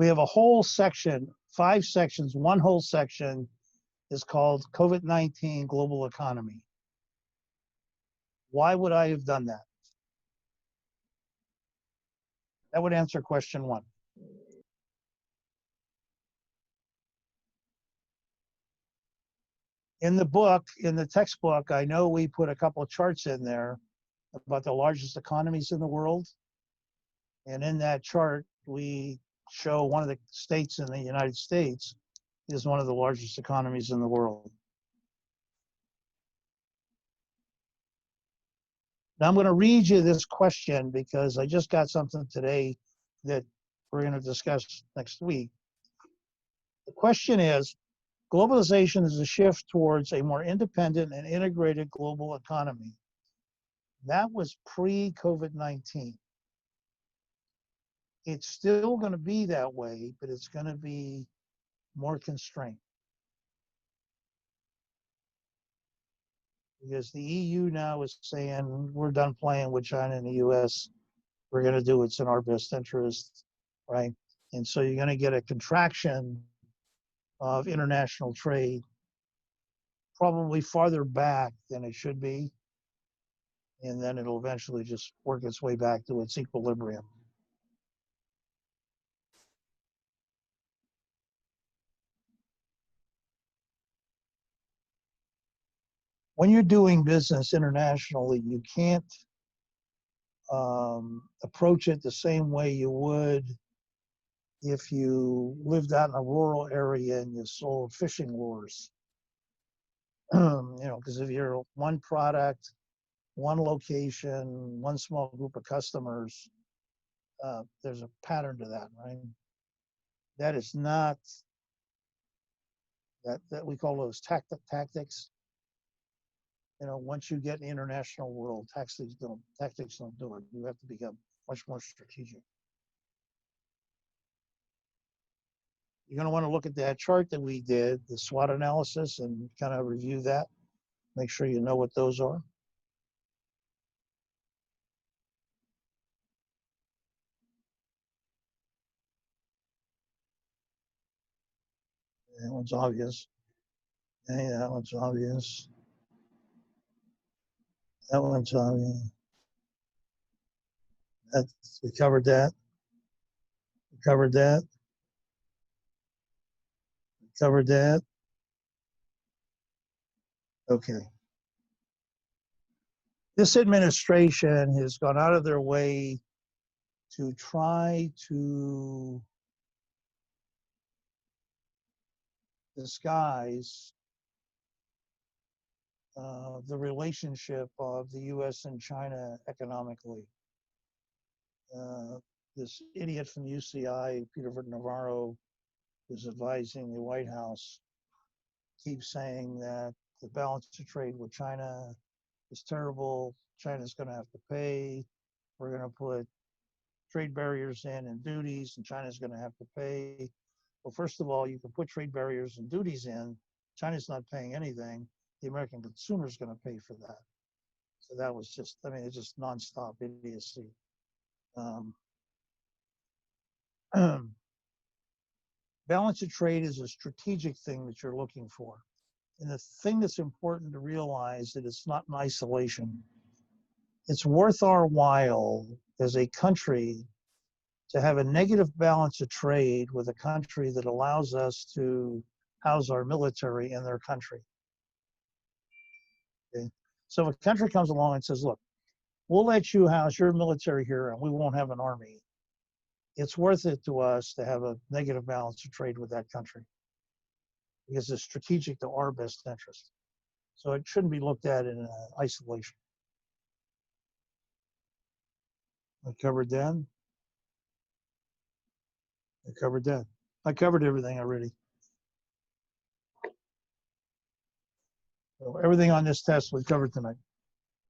We have a whole section, 5 sections. One whole section is called COVID-19 Global Economy. Why would I have done that? That would answer question 1. In the book, in the textbook, I know we put a couple of charts in there about the largest economies in the world. And in that chart, we show one of the states in the United States is one of the largest economies in the world. Now I'm going to read you this question because I just got something today that we're going to discuss next week. The question is, globalization is a shift towards a more independent and integrated global economy. That was pre-COVID-19. It's still going to be that way, but it's going to be more constrained. Because the EU now is saying, we're done playing with China and the US. We're going to do what's in our best interest, right? And so you're going to get a contraction of international trade, probably farther back than it should be. And then it'll eventually just work its way back to its equilibrium. When you're doing business internationally, you can't approach it the same way you would if you lived out in a rural area and you sold fishing lures. You know, because if you're one product, one location, one small group of customers, there's a pattern to that, right? That is not, that we call those tactics. You know, once you get in the international world, tactics don't do it. You have to become much more strategic. You're going to want to look at that chart that we did, the SWOT analysis, and kind of review that. Make sure you know what those are. That one's obvious. Hey, that one's obvious. That one's obvious. We covered that. We covered that. We covered that. Okay. This administration has gone out of their way to try to disguise the relationship of the US and China economically. This idiot from UCI, Peter Navarro, who's advising the White House, keeps saying that the balance of trade with China is terrible. China's going to have to pay. We're going to put trade barriers in and duties, and China's going to have to pay. Well, first of all, you can put trade barriers and duties in. China's not paying anything. The American consumer is going to pay for that. So that was just, I mean, it's just nonstop idiocy. Balance of trade is a strategic thing that you're looking for. And the thing that's important to realize that it's not in isolation. It's worth our while as a country to have a negative balance of trade with a country that allows us to house our military in their country. Okay? So if a country comes along and says, look, we'll let you house your military here and we won't have an army, it's worth it to us to have a negative balance of trade with that country because it's strategic to our best interest. So it shouldn't be looked at in isolation. I covered that. I covered that. I covered everything already. So everything on this test was covered tonight.